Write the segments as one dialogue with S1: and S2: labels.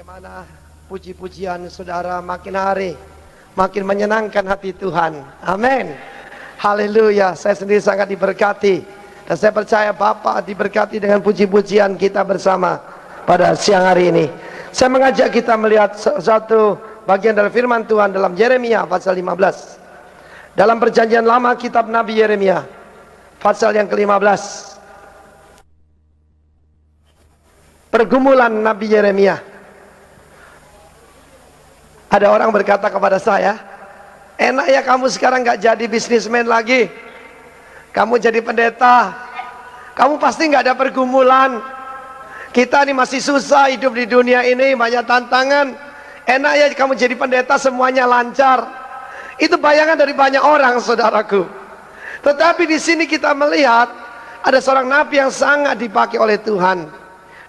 S1: Bagaimana puji-pujian saudara makin hari makin menyenangkan hati Tuhan. Amin. Haleluya. Saya sendiri sangat diberkati, dan saya percaya Bapak diberkati dengan puji-pujian kita bersama pada siang hari ini. Saya mengajak kita melihat satu bagian dari firman Tuhan dalam Yeremia pasal 15. Dalam perjanjian lama kitab Nabi Yeremia pasal yang ke-15. Pergumulan Nabi Yeremia. Ada orang berkata kepada saya, enak ya kamu sekarang gak jadi bisnismen lagi, kamu jadi pendeta, kamu pasti gak ada pergumulan. Kita ini masih susah hidup di dunia ini, banyak tantangan. Enak ya kamu jadi pendeta, semuanya lancar. Itu bayangan dari banyak orang, saudaraku. Tetapi di sini kita melihat ada seorang nabi yang sangat dipakai oleh Tuhan.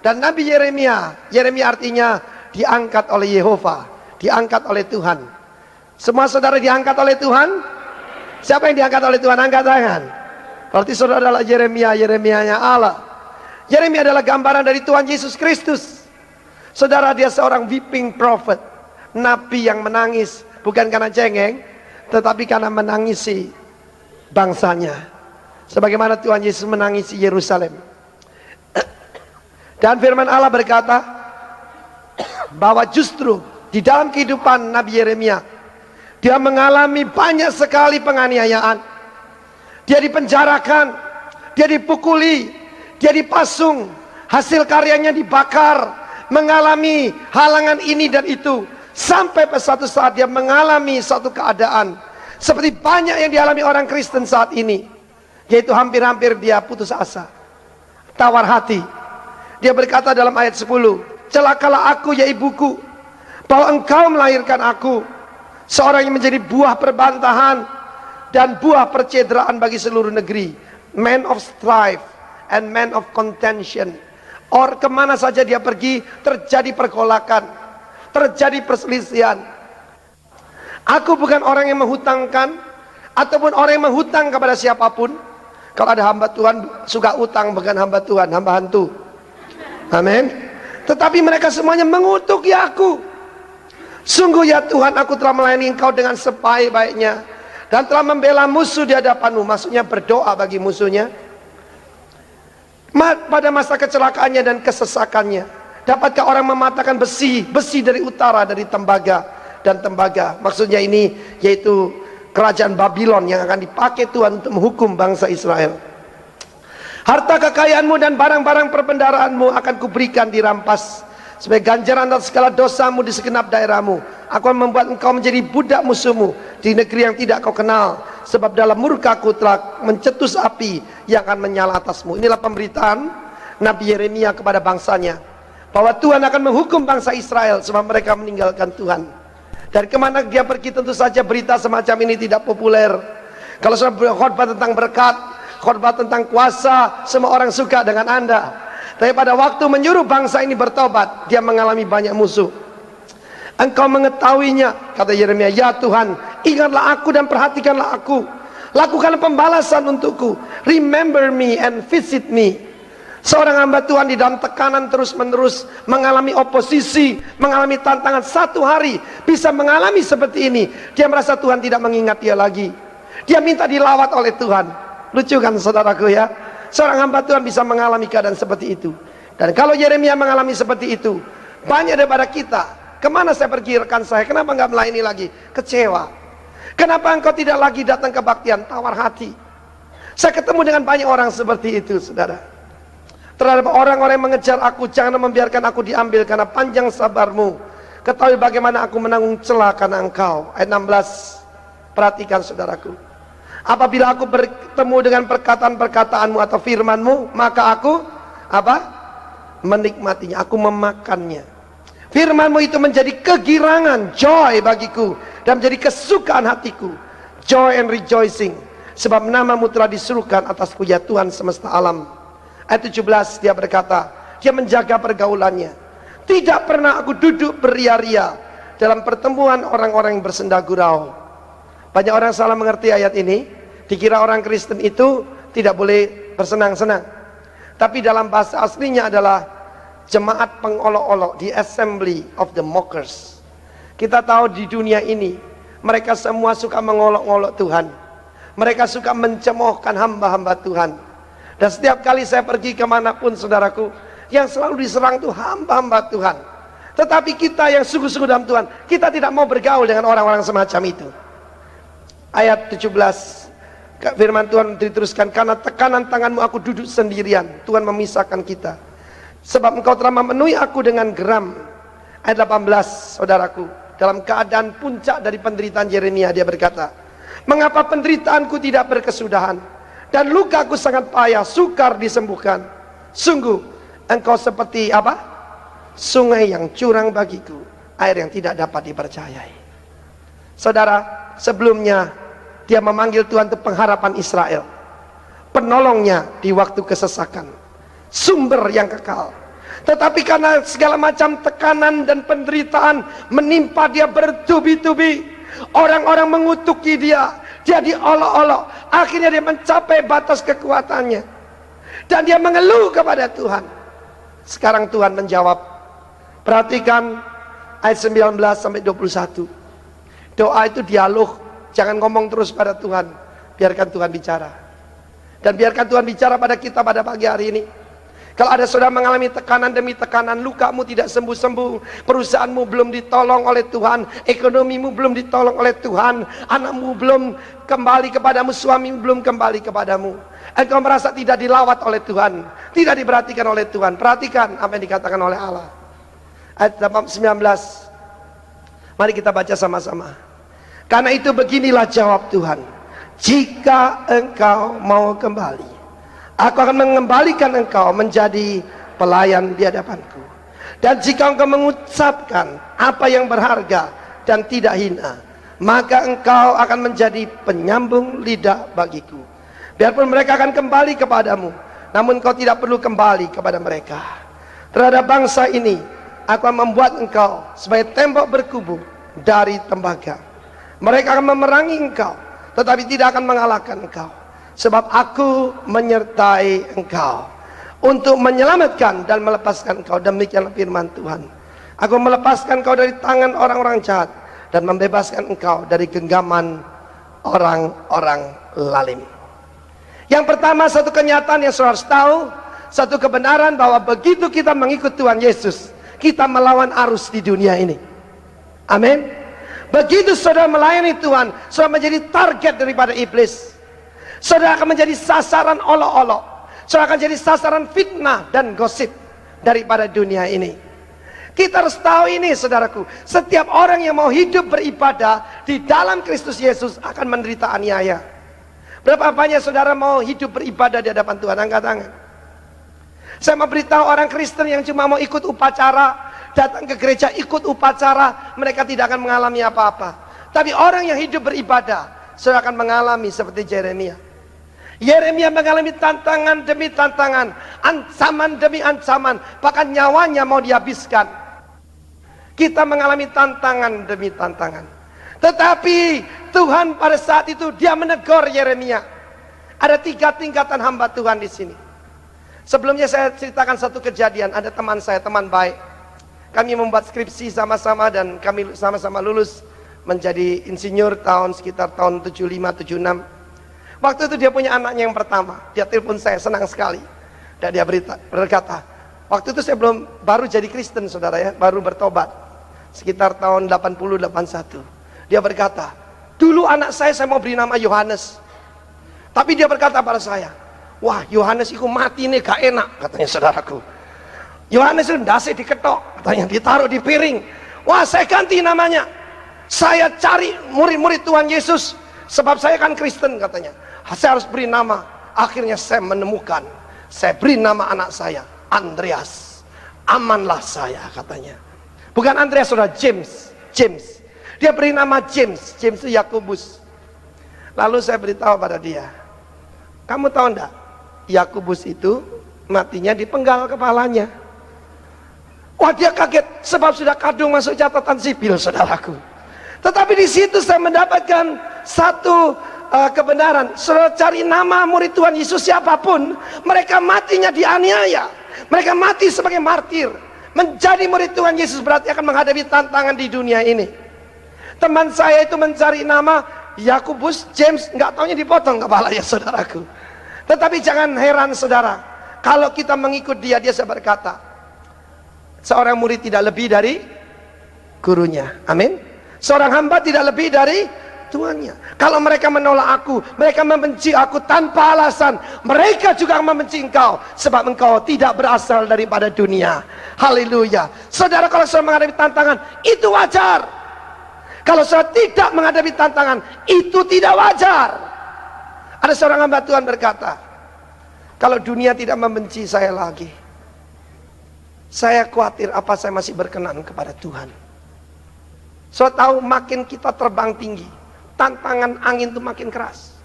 S1: Dan Nabi Yeremia, Yeremia artinya diangkat oleh Yehova, diangkat oleh Tuhan. Semua saudara diangkat oleh Tuhan? Siapa yang diangkat oleh Tuhan? Angkat tangan. Berarti saudara adalah Yeremia, Yeremianya Allah. Yeremia adalah gambaran dari Tuhan Yesus Kristus. Saudara, dia seorang weeping prophet, nabi yang menangis, bukan karena cengeng, tetapi karena menangisi bangsanya, sebagaimana Tuhan Yesus menangisi Yerusalem. Dan firman Allah berkata bahwa justru di dalam kehidupan Nabi Yeremia, dia mengalami banyak sekali penganiayaan. Dia dipenjarakan, dia dipukuli, dia dipasung, hasil karyanya dibakar, mengalami halangan ini dan itu, sampai pada suatu saat dia mengalami satu keadaan seperti banyak yang dialami orang Kristen saat ini, yaitu hampir-hampir dia putus asa, tawar hati. Dia berkata dalam ayat 10, celakalah aku ya ibuku, bahwa engkau melahirkan aku, seorang yang menjadi buah perbantahan dan buah percederaan bagi seluruh negeri, man of strife and man of contention. Or kemana saja dia pergi terjadi pergolakan, terjadi perselisihan. Aku bukan orang yang menghutangkan ataupun orang yang menghutang kepada siapapun. Kalau ada hamba Tuhan suka utang, bukan hamba Tuhan, hamba hantu. Amin. Tetapi mereka semuanya mengutuki aku. Sungguh ya Tuhan, aku telah melayani engkau dengan sebaik-baiknya dan telah membela musuh di hadapanmu. Maksudnya berdoa bagi musuhnya. Pada masa kecelakaannya dan kesesakannya, dapatkah orang mematahkan besi dari utara, dari tembaga dan tembaga. Maksudnya ini yaitu kerajaan Babylon yang akan dipakai Tuhan untuk menghukum bangsa Israel. Harta kekayaanmu dan barang-barang perbendaaraanmu akan kuberikan dirampas sebagai ganjaran atas segala dosamu di segenap daerahmu. Aku akan membuat engkau menjadi budak musuhmu di negeri yang tidak kau kenal, sebab dalam murkaku telah mencetus api yang akan menyala atasmu. Inilah pemberitaan Nabi Yeremia kepada bangsanya, bahwa Tuhan akan menghukum bangsa Israel sebab mereka meninggalkan Tuhan. Dan kemana dia pergi tentu saja berita semacam ini tidak populer. Kalau sudah berkhotbah tentang berkat, khotbah tentang kuasa, semua orang suka dengan Anda. Tapi pada waktu menyuruh bangsa ini bertobat, dia mengalami banyak musuh. Engkau mengetahuinya, kata Yeremia, ya Tuhan, ingatlah aku dan perhatikanlah aku, lakukanlah pembalasan untukku, remember me and visit me. Seorang hamba Tuhan di dalam tekanan terus menerus, mengalami oposisi, mengalami tantangan, satu hari bisa mengalami seperti ini, dia merasa Tuhan tidak mengingat dia lagi. Dia minta dilawat oleh Tuhan. Lucu kan saudaraku ya, seorang hamba Tuhan bisa mengalami keadaan seperti itu. Dan kalau Yeremia mengalami seperti itu, banyak daripada kita, kemana saya pergi rekan saya, kenapa nggak melayani lagi? Kecewa. Kenapa engkau tidak lagi datang kebaktian? Tawar hati. Saya ketemu dengan banyak orang seperti itu, saudara. Terhadap orang-orang yang mengejar aku, jangan membiarkan aku diambil karena panjang sabarmu. Ketahui bagaimana aku menanggung celah karena engkau. Ayat 16, perhatikan saudaraku. Apabila aku bertemu dengan perkataan-perkataanmu atau firmanmu, maka aku menikmatinya, aku memakannya. Firmanmu itu menjadi kegirangan, joy bagiku, dan menjadi kesukaan hatiku, joy and rejoicing, sebab namamu telah disuruhkan atasku ya Tuhan semesta alam. Ayat 17 dia berkata, dia menjaga pergaulannya. Tidak pernah aku duduk beria-ria dalam pertemuan orang-orang yang bersenda gurau. Banyak orang salah mengerti ayat ini, dikira orang Kristen itu tidak boleh bersenang-senang. Tapi dalam bahasa aslinya adalah jemaat pengolok-olok, di Assembly of the Mockers. Kita tahu di dunia ini mereka semua suka mengolok-olok Tuhan. Mereka suka mencemoohkan hamba-hamba Tuhan. Dan setiap kali saya pergi kemanapun saudaraku, yang selalu diserang itu hamba-hamba Tuhan. Tetapi kita yang sungguh-sungguh dalam Tuhan, kita tidak mau bergaul dengan orang-orang semacam itu. Ayat 17, firman Tuhan diteruskan, karena tekanan tanganmu aku duduk sendirian. Tuhan memisahkan kita. Sebab engkau telah memenuhi aku dengan geram. Ayat 18, saudaraku, dalam keadaan puncak dari penderitaan Yeremia, dia berkata, mengapa penderitaanku tidak berkesudahan, dan lukaku sangat payah, sukar disembuhkan. Sungguh engkau seperti apa? Sungai yang curang bagiku, air yang tidak dapat dipercayai. Saudara, sebelumnya dia memanggil Tuhan itu pengharapan Israel, penolongnya di waktu kesesakan, sumber yang kekal. Tetapi karena segala macam tekanan dan penderitaan menimpa dia bertubi-tubi, orang-orang mengutuki dia, dia diolok-olok, akhirnya dia mencapai batas kekuatannya, dan dia mengeluh kepada Tuhan. Sekarang Tuhan menjawab. Perhatikan ayat 19 sampai 21. Doa itu dialog, jangan ngomong terus pada Tuhan, biarkan Tuhan bicara. Dan biarkan Tuhan bicara pada kita pada pagi hari ini. Kalau ada saudara mengalami tekanan demi tekanan, lukamu tidak sembuh-sembuh, perusahaanmu belum ditolong oleh Tuhan, ekonomimu belum ditolong oleh Tuhan, anakmu belum kembali kepadamu, suamimu belum kembali kepadamu, engkau merasa tidak dilawat oleh Tuhan, tidak diperhatikan oleh Tuhan, perhatikan apa yang dikatakan oleh Allah. Ayat 19, mari kita baca sama-sama. Karena itu beginilah jawab Tuhan, jika engkau mau kembali, aku akan mengembalikan engkau menjadi pelayan di hadapanku. Dan jika engkau mengucapkan apa yang berharga dan tidak hina, maka engkau akan menjadi penyambung lidah bagiku. Biarpun mereka akan kembali kepadamu, namun engkau tidak perlu kembali kepada mereka. Terhadap bangsa ini aku akan membuat engkau sebagai tembok berkubu dari tembaga. Mereka akan memerangi engkau, tetapi tidak akan mengalahkan engkau. Sebab aku menyertai engkau untuk menyelamatkan dan melepaskan engkau. Demikianlah firman Tuhan. Aku melepaskan engkau dari tangan orang-orang jahat dan membebaskan engkau dari genggaman orang-orang lalim. Yang pertama, satu kenyataan yang saudara harus tahu, satu kebenaran bahwa begitu kita mengikut Tuhan Yesus, kita melawan arus di dunia ini. Amin. Begitu saudara melayani Tuhan, saudara menjadi target daripada iblis. Saudara akan menjadi sasaran olok-olok. Saudara akan jadi sasaran fitnah dan gosip daripada dunia ini. Kita harus tahu ini, saudaraku. Setiap orang yang mau hidup beribadah di dalam Kristus Yesus akan menderita aniaya. Berapa banyak saudara mau hidup beribadah di hadapan Tuhan? Angkat tangan. Saya mau beritahu orang Kristen yang cuma mau ikut upacara, datang ke gereja ikut upacara, mereka tidak akan mengalami apa-apa. Tapi orang yang hidup beribadah, saudara akan mengalami seperti Yeremia. Yeremia mengalami tantangan demi tantangan, ancaman demi ancaman, bahkan nyawanya mau dihabiskan. Kita mengalami tantangan demi tantangan. Tetapi Tuhan pada saat itu dia menegur Yeremia. Ada 3 tingkatan hamba Tuhan di sini. Sebelumnya saya ceritakan satu kejadian. Ada teman saya, teman baik. Kami membuat skripsi sama-sama dan kami sama-sama lulus menjadi insinyur sekitar tahun 75-76. Waktu itu dia punya anaknya yang pertama. Dia telepon saya, senang sekali. Dan dia berkata, waktu itu saya baru jadi Kristen saudara ya, baru bertobat. Sekitar tahun 80-81. Dia berkata, dulu anak saya mau beri nama Yohanes. Tapi dia berkata pada saya, wah Yohanes itu mati nih gak enak, katanya saudaraku. Yohanes itu ndase diketok, katanya ditaruh di piring. Wah saya ganti namanya. Saya cari murid-murid Tuhan Yesus, sebab saya kan Kristen katanya. Saya harus beri nama. Akhirnya saya menemukan, saya beri nama anak saya Andreas. Amanlah saya katanya. Bukan Andreas, saudara, James. Dia beri nama James. James itu Yakobus. Lalu saya beritahu pada dia, kamu tahu enggak, Yakobus itu matinya dipenggal kepalanya. Wah dia kaget, sebab sudah kadung masuk catatan sipil saudaraku. Tetapi di situ saya mendapatkan satu kebenaran. Saudara cari nama murid Tuhan Yesus siapapun, mereka matinya dianiaya, mereka mati sebagai martir. Menjadi murid Tuhan Yesus berarti akan menghadapi tantangan di dunia ini. Teman saya itu mencari nama Yakobus, James, nggak taunya dipotong kepala ya saudaraku. Tetapi jangan heran saudara, kalau kita mengikut dia, dia berkata, seorang murid tidak lebih dari gurunya. Amin. Seorang hamba tidak lebih dari tuannya. Kalau mereka menolak aku, mereka membenci aku tanpa alasan, mereka juga membenci engkau, sebab engkau tidak berasal daripada dunia. Haleluya. Saudara, kalau saudara menghadapi tantangan, itu wajar. Kalau saudara tidak menghadapi tantangan, itu tidak wajar. Ada seorang hamba Tuhan berkata, kalau dunia tidak membenci saya lagi, saya khawatir apa saya masih berkenan kepada Tuhan. Saudara tahu, makin kita terbang tinggi, tantangan angin itu makin keras.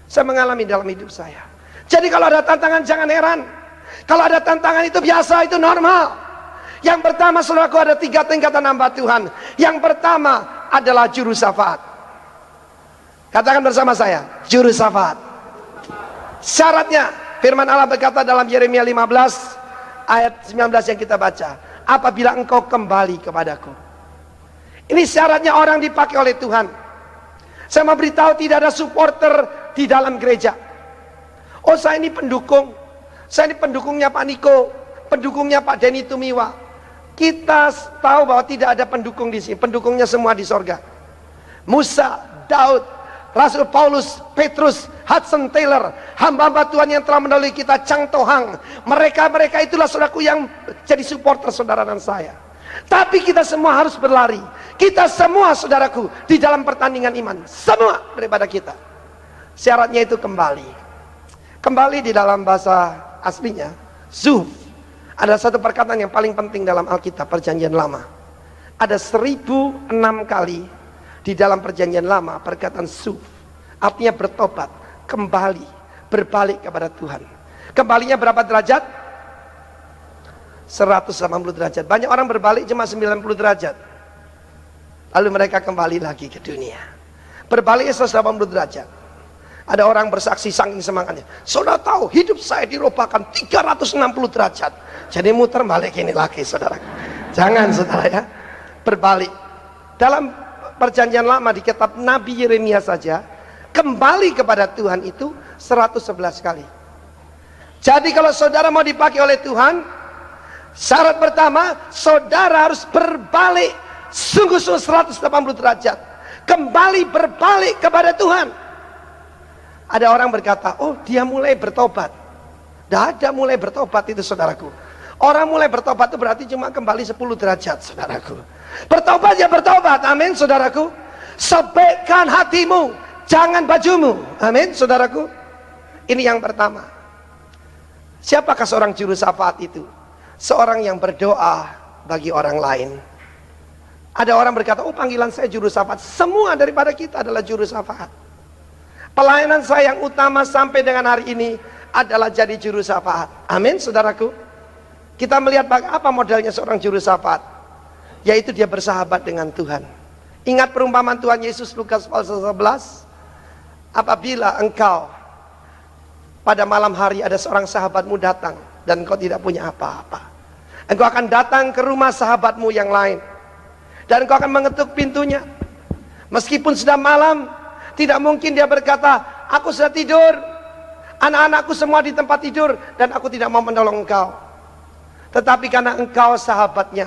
S1: Saya mengalami dalam hidup saya. Jadi kalau ada tantangan jangan heran. Kalau ada tantangan itu biasa, itu normal. Yang pertama saudaraku, ada 3 tingkatan hamba Tuhan. Yang pertama adalah juru syafaat. Katakan bersama saya, juru syafaat. Syaratnya, firman Allah berkata dalam Yeremia 15 ayat 19 yang kita baca, apabila engkau kembali kepadaku. Ini syaratnya orang dipakai oleh Tuhan. Saya mau beritahu, tidak ada supporter di dalam gereja. Oh, saya ini pendukung, saya ini pendukungnya Pak Niko, pendukungnya Pak Denny Tumiwa. Kita tahu bahwa tidak ada pendukung di sini, pendukungnya semua di sorga. Musa, Daud, Rasul Paulus, Petrus, Hudson Taylor, hamba-hamba Tuhan yang telah mendahului kita, Chang Tohang. Mereka itulah saudaraku yang jadi supporter saudara dan saya. Tapi kita semua harus berlari. Kita semua saudaraku di dalam pertandingan iman, semua daripada kita. Syaratnya itu kembali. Kembali di dalam bahasa aslinya, Zuh. Ada satu perkataan yang paling penting dalam Alkitab Perjanjian Lama. Ada 1006 kali di dalam Perjanjian Lama perkataan Zuh. Artinya bertobat, kembali, berbalik kepada Tuhan. Kembalinya berapa derajat? 180 derajat. Banyak orang berbalik cuma 90 derajat. Lalu mereka kembali lagi ke dunia. Berbaliknya 180 derajat. Ada orang bersaksi saking semangatnya, saudara tahu hidup saya dirubahkan 360 derajat. Jadi muter balik ini lagi saudara. Jangan saudara ya, berbalik. Dalam Perjanjian Lama di kitab Nabi Yeremia saja, kembali kepada Tuhan itu 111 kali. Jadi kalau saudara mau dipakai oleh Tuhan, syarat pertama, saudara harus berbalik sungguh-sungguh 180 derajat. Kembali berbalik kepada Tuhan. Ada orang berkata, oh dia mulai bertobat. Tidak ada mulai bertobat itu saudaraku. Orang mulai bertobat itu berarti cuma kembali 10 derajat saudaraku. Bertobat ya bertobat, amin saudaraku. Sobekkan hatimu, jangan bajumu, amin saudaraku. Ini yang pertama. Siapakah seorang juru syafaat itu? Seorang yang berdoa bagi orang lain. Ada orang berkata, oh panggilan saya juru syafaat. Semua daripada kita adalah juru syafaat. Pelayanan saya yang utama sampai dengan hari ini adalah jadi juru syafaat. Amin saudaraku. Kita melihat apa modelnya seorang juru syafaat, yaitu dia bersahabat dengan Tuhan. Ingat perumpamaan Tuhan Yesus Lukas pasal 11. Apabila engkau pada malam hari ada seorang sahabatmu datang dan engkau tidak punya apa-apa, engkau akan datang ke rumah sahabatmu yang lain dan engkau akan mengetuk pintunya. Meskipun sudah malam, tidak mungkin dia berkata, aku sudah tidur, anak-anakku semua di tempat tidur dan aku tidak mau menolong engkau. Tetapi karena engkau sahabatnya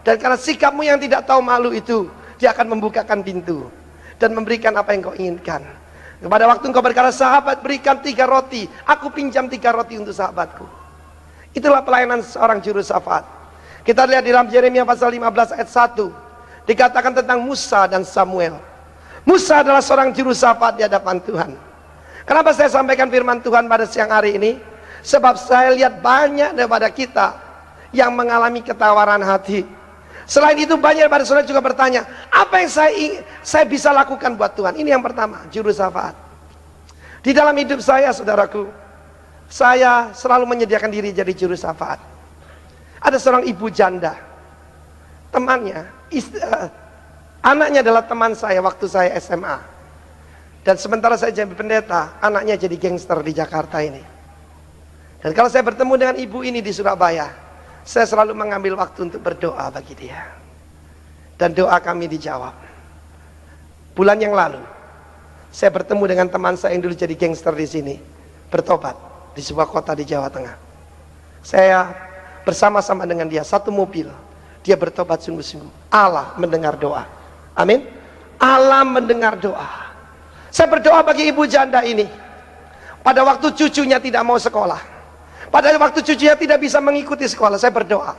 S1: dan karena sikapmu yang tidak tahu malu itu, dia akan membukakan pintu dan memberikan apa yang kau inginkan. Pada waktu engkau berkata, sahabat berikan 3 roti, aku pinjam 3 roti untuk sahabatku. Itulah pelayanan seorang juru syafaat. Kita lihat di dalam Yeremia pasal 15 ayat 1, dikatakan tentang Musa dan Samuel. Musa adalah seorang juru syafaat di hadapan Tuhan. Kenapa saya sampaikan firman Tuhan pada siang hari ini? Sebab saya lihat banyak daripada kita yang mengalami ketawaran hati. Selain itu banyak daripada saudara juga bertanya, apa yang saya bisa lakukan buat Tuhan? Ini yang pertama, juru syafaat. Di dalam hidup saya saudaraku, saya selalu menyediakan diri jadi juru syafaat. Ada seorang ibu janda, temannya, anaknya adalah teman saya waktu saya SMA. Dan sementara saya jadi pendeta, anaknya jadi gangster di Jakarta ini. Dan kalau saya bertemu dengan ibu ini di Surabaya, saya selalu mengambil waktu untuk berdoa bagi dia. Dan doa kami dijawab. Bulan yang lalu, saya bertemu dengan teman saya yang dulu jadi gangster di sini, bertobat di sebuah kota di Jawa Tengah. Saya bersama-sama dengan dia, satu mobil. Dia bertobat sungguh-sungguh. Allah mendengar doa. Amin. Allah mendengar doa. Saya berdoa bagi ibu janda ini. Pada waktu cucunya tidak mau sekolah, pada waktu cucunya tidak bisa mengikuti sekolah, saya berdoa.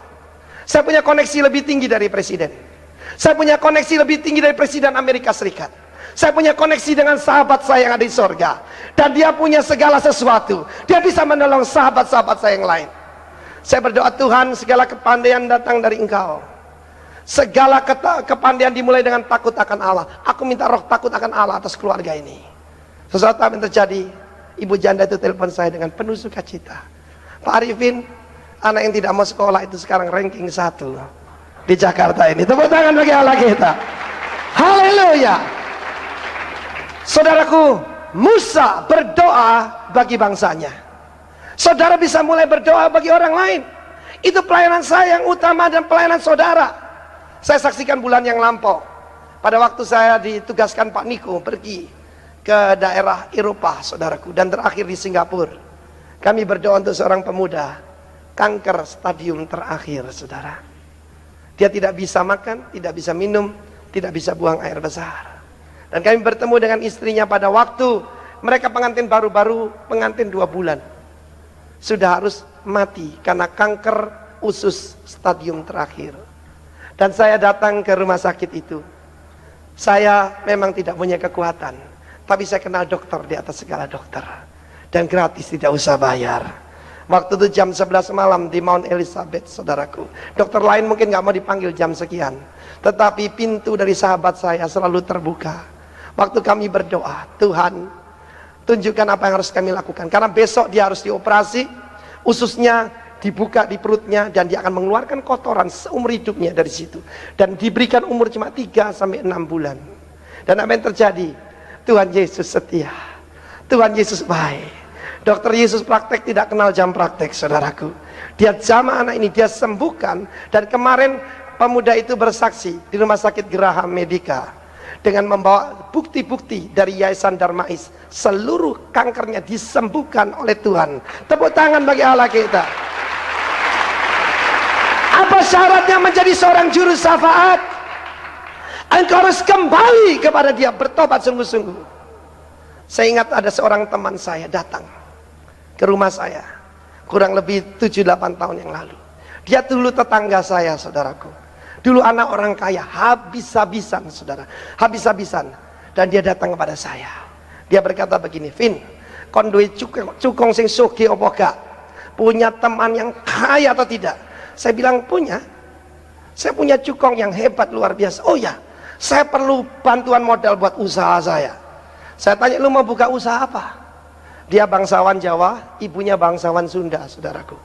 S1: Saya punya koneksi lebih tinggi dari presiden. Saya punya koneksi lebih tinggi dari presiden Amerika Serikat. Saya punya koneksi dengan sahabat saya yang ada di sorga. Dan dia punya segala sesuatu. Dia bisa menolong sahabat-sahabat saya yang lain. Saya berdoa, Tuhan, segala kepandaian datang dari Engkau. Segala kepandaian dimulai dengan takut akan Allah. Aku minta roh takut akan Allah atas keluarga ini. Sesuatu yang terjadi, ibu janda itu telepon saya dengan penuh sukacita. Pak Arifin, anak yang tidak mau sekolah itu sekarang ranking 1 di Jakarta ini. Tepuk tangan bagi Allah kita. Haleluya. Saudaraku, Musa berdoa bagi bangsanya. Saudara bisa mulai berdoa bagi orang lain. Itu pelayanan saya yang utama dan pelayanan saudara. Saya saksikan bulan yang lampau. Pada waktu saya ditugaskan Pak Niko pergi ke daerah Eropa, saudaraku, dan terakhir di Singapura. Kami berdoa untuk seorang pemuda, kanker stadium terakhir, saudara. Dia tidak bisa makan, tidak bisa minum, tidak bisa buang air besar. Dan kami bertemu dengan istrinya pada waktu mereka pengantin baru-baru, pengantin 2 bulan. Sudah harus mati karena kanker usus stadium terakhir. Dan saya datang ke rumah sakit itu. Saya memang tidak punya kekuatan, tapi saya kenal dokter di atas segala dokter. Dan gratis, tidak usah bayar. Waktu itu jam 11 malam di Mount Elizabeth, saudaraku. Dokter lain mungkin gak mau dipanggil jam sekian, tetapi pintu dari sahabat saya selalu terbuka. Waktu kami berdoa, Tuhan, tunjukkan apa yang harus kami lakukan. Karena besok dia harus dioperasi, ususnya dibuka di perutnya, dan dia akan mengeluarkan kotoran seumur hidupnya dari situ. Dan diberikan umur cuma 3-6 bulan. Dan apa yang terjadi? Tuhan Yesus setia. Tuhan Yesus baik. Dokter Yesus praktek tidak kenal jam praktek, saudaraku. Dia jamah anak ini, dia sembuhkan. Dan kemarin pemuda itu bersaksi di Rumah Sakit Geraha Medica dengan membawa bukti-bukti dari Yayasan Darmais. Seluruh kankernya disembuhkan oleh Tuhan. Tepuk tangan bagi Allah kita. Apa syaratnya menjadi seorang juru syafaat? Engkau harus kembali kepada dia, bertobat sungguh-sungguh. Saya ingat ada seorang teman saya datang ke rumah saya kurang lebih 7-8 tahun yang lalu. Dia dulu tetangga saya, saudaraku. Dulu anak orang kaya, habis-habisan, saudara, habis-habisan. Dan dia datang kepada saya. Dia berkata begini, Vin, kon duwe cukong sing sugih apa gak? Punya teman yang kaya atau tidak? Saya bilang punya. Saya punya cukong yang hebat luar biasa. Oh ya, saya perlu bantuan modal buat usaha saya. Saya tanya, lu mau buka usaha apa? Dia bangsawan Jawa, ibunya bangsawan Sunda, saudaraku.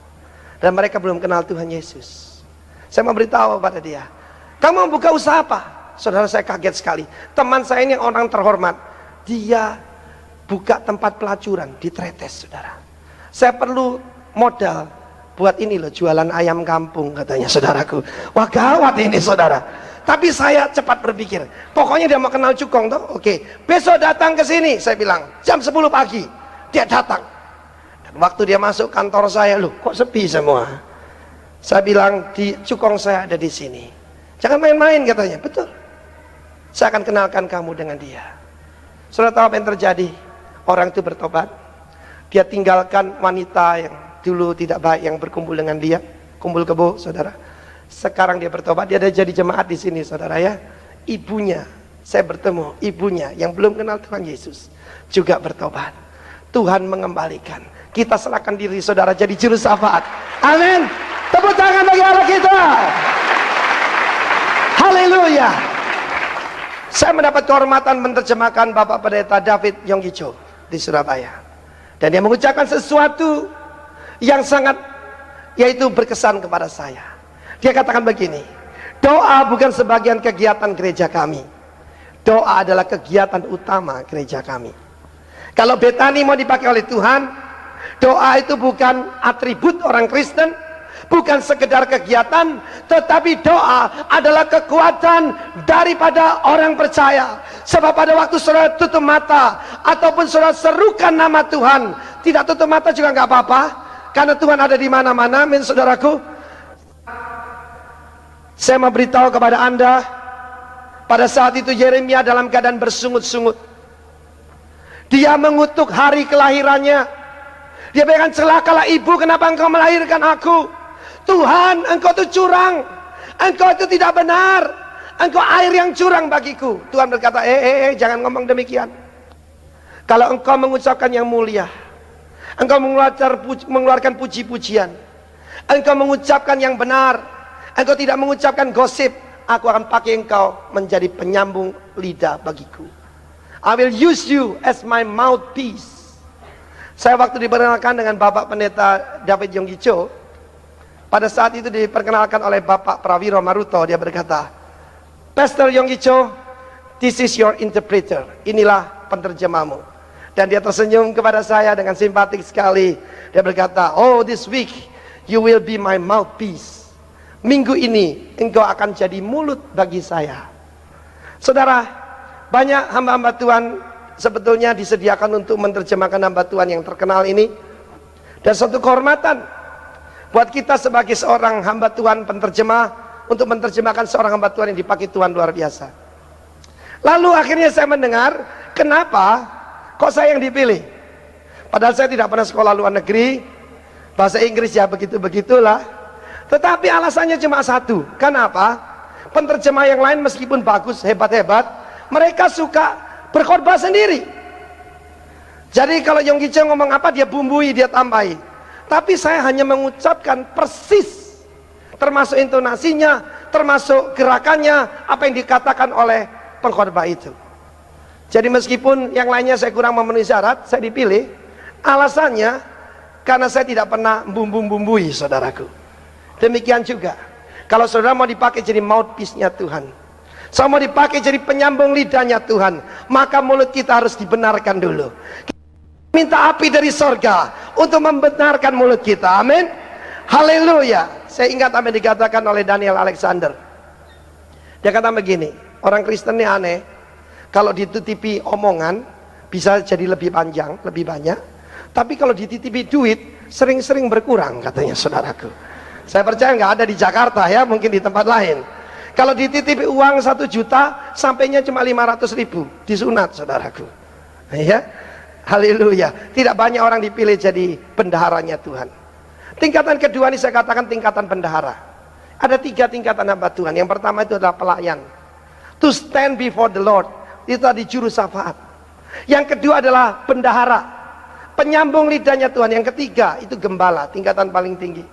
S1: Dan mereka belum kenal Tuhan Yesus. Saya mau beritahu pada dia, kamu mau buka usaha apa? Saudara, saya kaget sekali. Teman saya ini orang terhormat. Dia buka tempat pelacuran di Tretes, saudara. Saya perlu modal buat ini loh, jualan ayam kampung, katanya, saudaraku. Wah, gawat ini, saudara. Tapi saya cepat berpikir, pokoknya dia mau kenal cukong toh. Oke, besok datang ke sini, saya bilang, jam 10 pagi. Dia datang. Dan waktu dia masuk kantor saya, loh, kok sepi semua? Saya bilang, di cukong saya ada di sini. Jangan main-main, katanya. Betul. Saya akan kenalkan kamu dengan dia. Saudara tahu apa yang terjadi? Orang itu bertobat. Dia tinggalkan wanita yang dulu tidak baik yang berkumpul dengan dia, kumpul kebo, saudara. Sekarang dia bertobat, dia ada jadi jemaat di sini, saudara ya. Ibunya, saya bertemu ibunya yang belum kenal Tuhan Yesus juga bertobat. Tuhan mengembalikan. Kita serahkan diri, saudara, jadi juru syafaat. Amin. Tepuk tangan bagi Allah kita. Haleluya. Saya mendapat kehormatan menerjemahkan Bapak Pendeta David Yonggicho di Surabaya. Dan dia mengucapkan sesuatu yang sangat, yaitu berkesan kepada saya. Dia katakan begini, doa bukan sebagian kegiatan gereja kami. Doa adalah kegiatan utama gereja kami. Kalau Betani mau dipakai oleh Tuhan, doa itu bukan atribut orang Kristen, bukan sekedar kegiatan, tetapi doa adalah kekuatan daripada orang percaya. Sebab pada waktu saudara tutup mata ataupun saudara serukan nama Tuhan, tidak tutup mata juga nggak apa-apa, karena Tuhan ada di mana-mana. Amin, saudaraku. Saya mau beritahu kepada Anda, pada saat itu Yeremia dalam keadaan bersungut-sungut. Dia mengutuk hari kelahirannya. Dia bilang, celakalah ibu, kenapa engkau melahirkan aku? Tuhan, engkau itu curang, engkau itu tidak benar, engkau air yang curang bagiku. Tuhan berkata, jangan ngomong demikian. Kalau engkau mengucapkan yang mulia, engkau mengeluarkan puji-pujian, engkau mengucapkan yang benar, engkau tidak mengucapkan gosip, aku akan pakai engkau menjadi penyambung lidah bagiku. I will use you as my mouthpiece. Saya waktu diperkenalkan dengan Bapak Pendeta David Yonggi-cho, pada saat itu diperkenalkan oleh Bapak Prawiro Maruto, dia berkata, Pastor Yonggi-cho, this is your interpreter. Inilah penterjemahmu. Dan dia tersenyum kepada saya dengan simpatik sekali. Dia berkata, oh, this week you will be my mouthpiece. Minggu ini engkau akan jadi mulut bagi saya. Saudara, banyak hamba-hamba Tuhan sebetulnya disediakan untuk menerjemahkan hamba Tuhan yang terkenal ini. Dan suatu kehormatan buat kita sebagai seorang hamba Tuhan penterjemah, untuk menerjemahkan seorang hamba Tuhan yang dipakai Tuhan luar biasa. Lalu akhirnya saya mendengar, kenapa kok saya yang dipilih? Padahal saya tidak pernah sekolah luar negeri, bahasa Inggris ya begitu-begitulah. Tetapi alasannya cuma satu. Kenapa? Penterjemah yang lain meskipun bagus, hebat-hebat, mereka suka berkhotbah sendiri. Jadi kalau Yonggi-cho ngomong apa, dia bumbui, dia tambahi. Tapi saya hanya mengucapkan persis, termasuk intonasinya, termasuk gerakannya, apa yang dikatakan oleh pengkhotbah itu. Jadi meskipun yang lainnya saya kurang memenuhi syarat, saya dipilih. Alasannya karena saya tidak pernah bumbui, saudaraku. Demikian juga kalau saudara mau dipakai jadi mouthpiece-nya Tuhan, saya mau dipakai jadi penyambung lidahnya Tuhan, maka mulut kita harus dibenarkan dulu. Minta api dari sorga untuk membenarkan mulut kita. Amin. Haleluya. Saya ingat apa yang dikatakan oleh Daniel Alexander. Dia kata begini, orang Kristen ini aneh, kalau ditutupi omongan bisa jadi lebih panjang, lebih banyak, tapi kalau dititipi duit sering-sering berkurang, katanya, saudaraku. Saya percaya nggak ada di Jakarta ya, mungkin di tempat lain. Kalau dititipi uang 1 juta, sampainya cuma 500.000, disunat, saudaraku. Ya, haleluya. Tidak banyak orang dipilih jadi bendaharanya Tuhan. Tingkatan kedua ini saya katakan tingkatan bendahara. Ada 3 tingkatan hamba Tuhan. Yang pertama itu adalah pelayan. To stand before the Lord, itu tadi juru syafaat. Yang kedua adalah bendahara, penyambung lidahnya Tuhan. Yang ketiga itu gembala, tingkatan paling tinggi.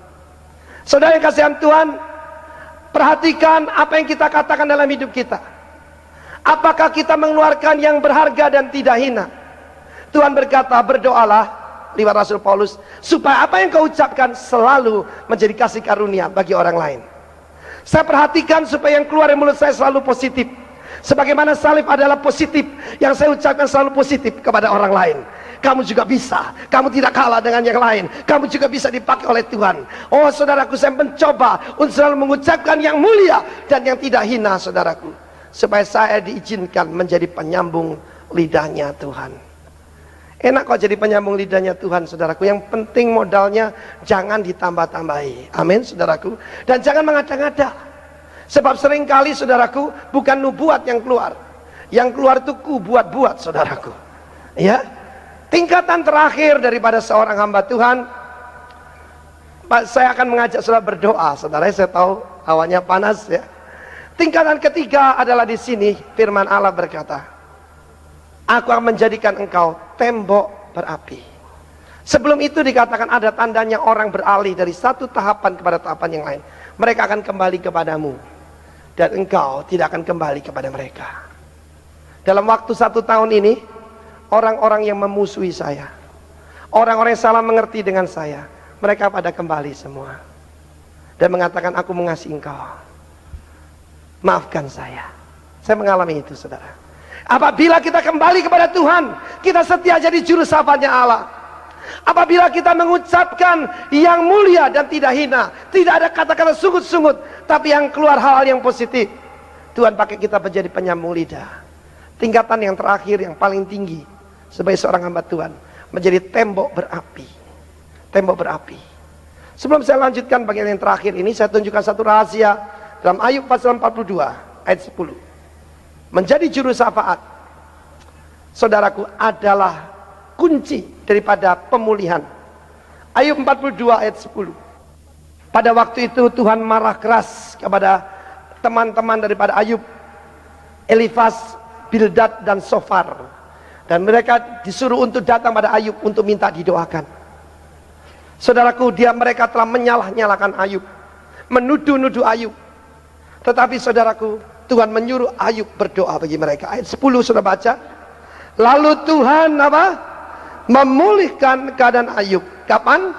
S1: Saudara yang kasihan Tuhan, perhatikan apa yang kita katakan dalam hidup kita. Apakah kita mengeluarkan yang berharga dan tidak hina? Tuhan berkata, berdoalah lewat Rasul Paulus, supaya apa yang kau ucapkan selalu menjadi kasih karunia bagi orang lain. Saya perhatikan supaya yang keluar dari mulut saya selalu positif. Sebagaimana salib adalah positif, yang saya ucapkan selalu positif kepada orang lain. Kamu juga bisa, kamu tidak kalah dengan yang lain, kamu juga bisa dipakai oleh Tuhan. Oh saudaraku, saya mencoba untuk selalu mengucapkan yang mulia dan yang tidak hina, saudaraku, supaya saya diizinkan menjadi penyambung lidahnya Tuhan. Enak kok jadi penyambung lidahnya Tuhan, saudaraku. Yang penting modalnya jangan ditambah-tambahi. Amin, saudaraku. Dan jangan mengada-ngada. Sebab seringkali, saudaraku, bukan nubuat yang keluar. Yang keluar itu buat-buat, saudaraku. Ya. Tingkatan terakhir daripada seorang hamba Tuhan, saya akan mengajak saudara berdoa. Saudara, saya tahu awalnya panas ya. Tingkatan ketiga adalah di sini, firman Allah berkata, aku akan menjadikan engkau tembok berapi. Sebelum itu dikatakan ada tandanya orang beralih dari satu tahapan kepada tahapan yang lain. Mereka akan kembali kepadamu, dan engkau tidak akan kembali kepada mereka. Dalam waktu 1 tahun ini, orang-orang yang memusuhi saya, orang-orang yang salah mengerti dengan saya, mereka pada kembali semua dan mengatakan, aku mengasihi engkau, maafkan saya. Saya mengalami itu, saudara. Apabila kita kembali kepada Tuhan, kita setia jadi juru sahabatnya Allah. Apabila kita mengucapkan yang mulia dan tidak hina, tidak ada kata-kata sungut-sungut, tapi yang keluar hal-hal yang positif, Tuhan pakai kita menjadi penyambung lidah. Tingkatan yang terakhir, yang paling tinggi sebagai seorang hamba Tuhan, menjadi tembok berapi. Tembok berapi. Sebelum saya lanjutkan bagian yang terakhir ini, saya tunjukkan satu rahasia dalam Ayub pasal 42 ayat 10. Menjadi juru syafaat, saudaraku, adalah kunci daripada pemulihan. Ayub 42 ayat 10. Pada waktu itu Tuhan marah keras kepada teman-teman daripada Ayub, Elifaz, Bildad dan Sofar, dan mereka disuruh untuk datang pada Ayub untuk minta didoakan. Saudaraku, mereka telah menyalah-nyalakan Ayub, menuduh-nuduh Ayub. Tetapi saudaraku, Tuhan menyuruh Ayub berdoa bagi mereka. Ayat 10 sudah baca. Lalu Tuhan memulihkan keadaan Ayub. Kapan?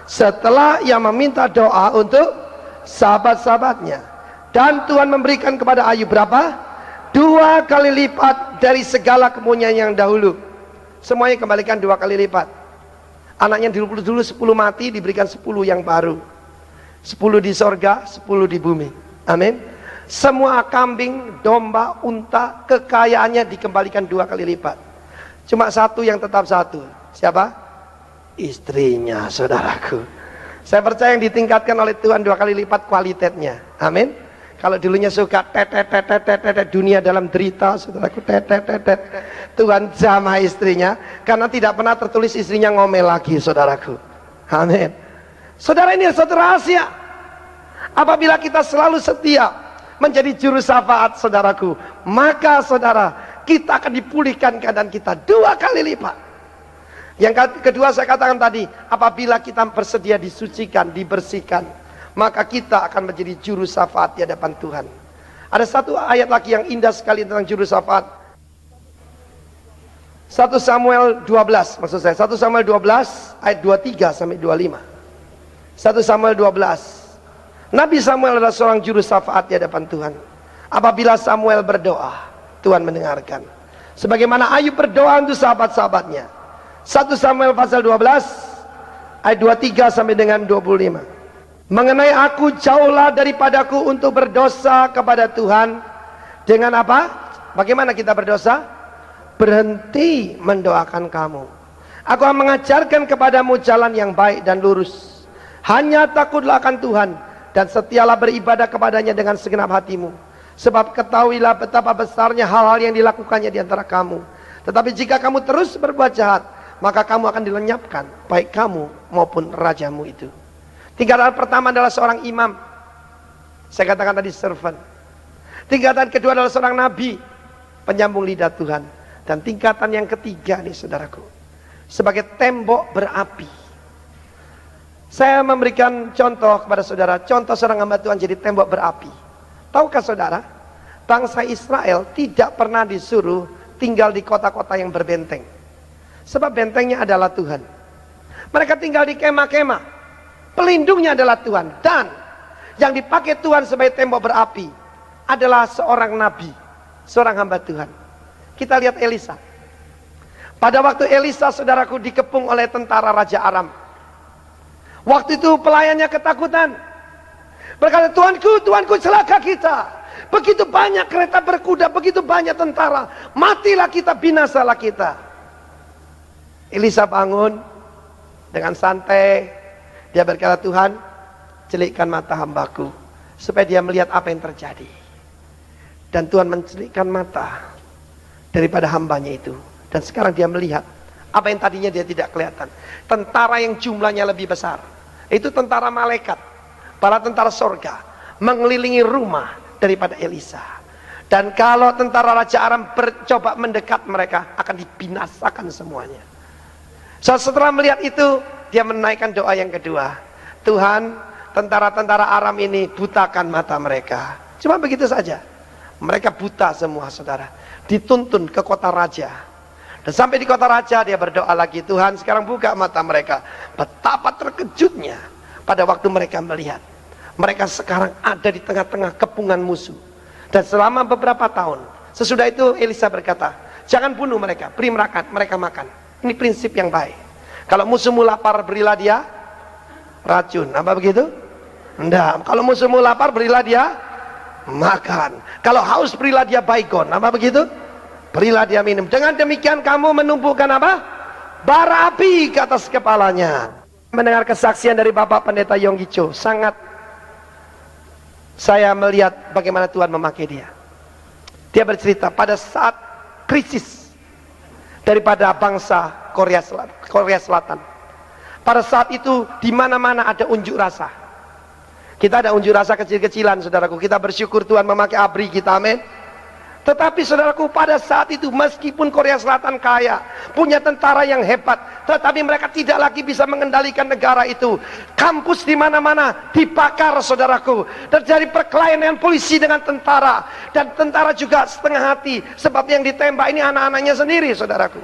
S1: Setelah ia meminta doa untuk sahabat-sahabatnya. Dan Tuhan memberikan kepada Ayub berapa? 2 kali lipat dari segala kepunyaan yang dahulu. Semuanya kembalikan 2 kali lipat. Anaknya dulu 10 mati, diberikan 10 yang baru. 10 di sorga, 10 di bumi. Amin. Semua kambing, domba, unta, kekayaannya dikembalikan 2 kali lipat. Cuma satu yang tetap satu. Siapa? Istrinya, saudaraku. Saya percaya yang ditingkatkan oleh Tuhan 2 kali lipat kualitasnya. Amin. Kalau dulunya suka dunia dalam derita, saudaraku, Tuhan jamah istrinya, karena tidak pernah tertulis istrinya ngomel lagi, saudaraku. Amin. Saudara, ini satu rahasia. Apabila kita selalu setia menjadi juru syafaat, saudaraku, maka saudara, kita akan dipulihkan keadaan kita 2 kali lipat. Yang kedua saya katakan tadi, apabila kita bersedia disucikan, dibersihkan, maka kita akan menjadi juru syafaat di hadapan Tuhan. Ada satu ayat lagi yang indah sekali tentang juru syafaat. 1 Samuel 12, maksud saya 1 Samuel 12 ayat 23 sampai 25. 1 Samuel 12. Nabi Samuel adalah seorang juru syafaat di hadapan Tuhan. Apabila Samuel berdoa, Tuhan mendengarkan. Sebagaimana Ayub berdoa untuk sahabat-sahabatnya. 1 Samuel pasal 12 ayat 23 sampai dengan 25. Mengenai aku, jauhlah daripadaku untuk berdosa kepada Tuhan. Dengan apa? Bagaimana kita berdosa? Berhenti mendoakan kamu. Aku akan mengajarkan kepadamu jalan yang baik dan lurus. Hanya takutlah akan Tuhan, dan setialah beribadah kepadanya dengan segenap hatimu. Sebab ketahuilah betapa besarnya hal-hal yang dilakukannya di antara kamu. Tetapi jika kamu terus berbuat jahat, maka kamu akan dilenyapkan, baik kamu maupun rajamu itu. Tingkatan pertama adalah seorang imam. Saya katakan tadi servant. Tingkatan kedua adalah seorang nabi, penyambung lidah Tuhan. Dan tingkatan yang ketiga nih, saudaraku, sebagai tembok berapi. Saya memberikan contoh kepada saudara, contoh seorang hamba Tuhan jadi tembok berapi. Tahukah saudara, bangsa Israel tidak pernah disuruh tinggal di kota-kota yang berbenteng. Sebab bentengnya adalah Tuhan. Mereka tinggal di kemah-kemah. Pelindungnya adalah Tuhan. Dan yang dipakai Tuhan sebagai tembok berapi adalah seorang nabi, seorang hamba Tuhan. Kita lihat Elisa. Pada waktu Elisa, saudaraku, dikepung oleh tentara Raja Aram. Waktu itu pelayannya ketakutan. Berkata, Tuanku, Tuanku, celaka kita. Begitu banyak kereta berkuda, begitu banyak tentara. Matilah kita, binasalah kita. Elisa bangun dengan santai. Dia berkata, Tuhan, celikkan mata hambaku, supaya dia melihat apa yang terjadi. Dan Tuhan mencelikkan mata daripada hambanya itu. Dan sekarang dia melihat apa yang tadinya dia tidak kelihatan. Tentara yang jumlahnya lebih besar. Itu tentara malaikat, para tentara sorga, mengelilingi rumah daripada Elisa. Dan kalau tentara Raja Aram coba mendekat, mereka akan dibinasakan semuanya. So, setelah melihat itu, dia menaikkan doa yang kedua. Tuhan, tentara-tentara Aram ini butakan mata mereka. Cuma begitu saja. Mereka buta semua, saudara. Dituntun ke kota raja. Dan sampai di kota raja dia berdoa lagi, Tuhan sekarang buka mata mereka. Betapa terkejutnya pada waktu mereka melihat. Mereka sekarang ada di tengah-tengah kepungan musuh. Dan selama beberapa tahun Sesudah itu Elisa berkata, jangan bunuh mereka, beri mereka makan. Ini prinsip yang baik. Kalau musuhmu lapar, berilah dia racun. Apa begitu? Enggak. Kalau musuhmu lapar, berilah dia makan. Kalau haus, berilah dia baygon. Apa begitu? Berilah dia minum. Dengan demikian kamu menumbuhkan apa? Bara api ke atas kepalanya. Mendengar kesaksian dari Bapak Pendeta Yonggi Cho, sangat saya melihat bagaimana Tuhan memakai dia. Dia bercerita pada saat krisis daripada bangsa Korea Selatan. Pada saat itu di mana-mana ada unjuk rasa. Kita ada unjuk rasa kecil-kecilan, saudaraku. Kita bersyukur Tuhan memakai ABRI kita, amin. Tetapi saudaraku, pada saat itu meskipun Korea Selatan kaya, punya tentara yang hebat, tetapi mereka tidak lagi bisa mengendalikan negara itu. Kampus di mana-mana dibakar, saudaraku. Terjadi perkelahian dengan polisi dengan tentara, dan tentara juga setengah hati sebab yang ditembak ini anak-anaknya sendiri, saudaraku.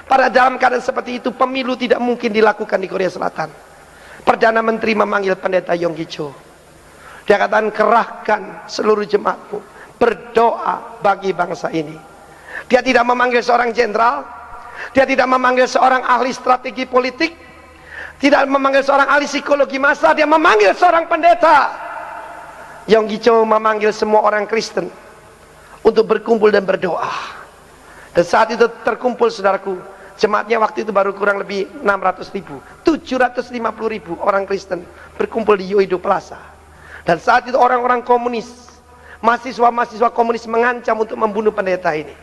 S1: Pada dalam keadaan seperti itu, pemilu tidak mungkin dilakukan di Korea Selatan. Perdana Menteri memanggil Pendeta Yonggi Cho. Dia katakan, kerahkan seluruh jemaatmu, berdoa bagi bangsa ini. Dia tidak memanggil seorang jenderal, dia tidak memanggil seorang ahli strategi politik, tidak memanggil seorang ahli psikologi massa, dia memanggil seorang pendeta. Yonggi Cho memanggil semua orang Kristen untuk berkumpul dan berdoa. Dan saat itu terkumpul, saudaraku, jemaatnya waktu itu baru kurang lebih 600.000, 750.000 orang Kristen berkumpul di Yoido Plaza. Dan saat itu orang-orang komunis, mahasiswa-mahasiswa komunis mengancam untuk membunuh pendeta ini.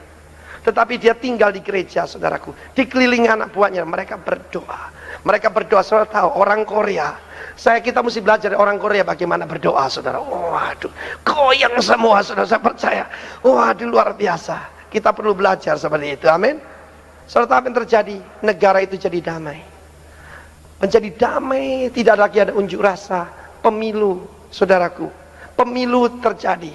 S1: Tetapi dia tinggal di gereja, saudaraku, dikelilingi anak buahnya. Mereka berdoa. Mereka berdoa. Saudara tahu, orang Korea, kita mesti belajar dari orang Korea bagaimana berdoa, saudara. Waduh, goyang semua, saudara, saya percaya. Waduh, luar biasa. Kita perlu belajar seperti itu, amin. Saudara tahu apa yang terjadi? Negara itu jadi damai. Menjadi damai, tidak lagi ada unjuk rasa. Pemilu, saudaraku, pemilu terjadi.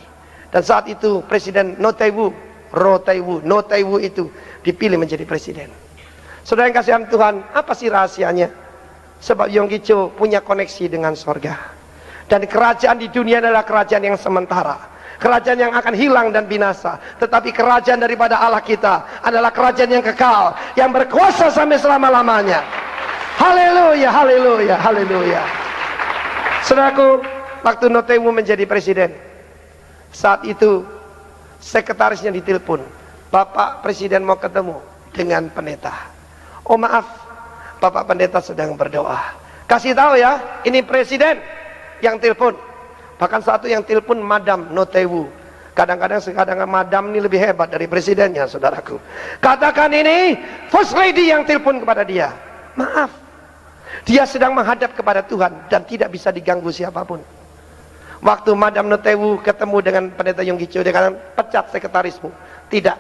S1: Dan saat itu Presiden Roh Tae-woo itu dipilih menjadi presiden. Saudara yang kasihan Tuhan, apa sih rahasianya? Sebab Yonggi Cho punya koneksi dengan sorga. Dan kerajaan di dunia adalah kerajaan yang sementara, kerajaan yang akan hilang dan binasa. Tetapi kerajaan daripada Allah kita adalah kerajaan yang kekal, yang berkuasa sampai selama-lamanya. Haleluya, haleluya, haleluya. Saudaraku, waktu Roh Tae-woo menjadi presiden, saat itu sekretarisnya ditelepon, Bapak Presiden mau ketemu dengan pendeta. Oh maaf, Bapak Pendeta sedang berdoa. Kasih tahu ya, ini presiden yang telepon. Bahkan satu yang telepon Madam Roh Tae-woo. Kadang-kadang Madam ini lebih hebat dari presidennya, saudaraku. Katakan ini First Lady yang telepon kepada dia. Maaf, dia sedang menghadap kepada Tuhan dan tidak bisa diganggu siapapun. Waktu Madam Roh Tae-woo ketemu dengan Pendeta Yonggi Cho, dia katakan, pecat sekretarismu. Tidak.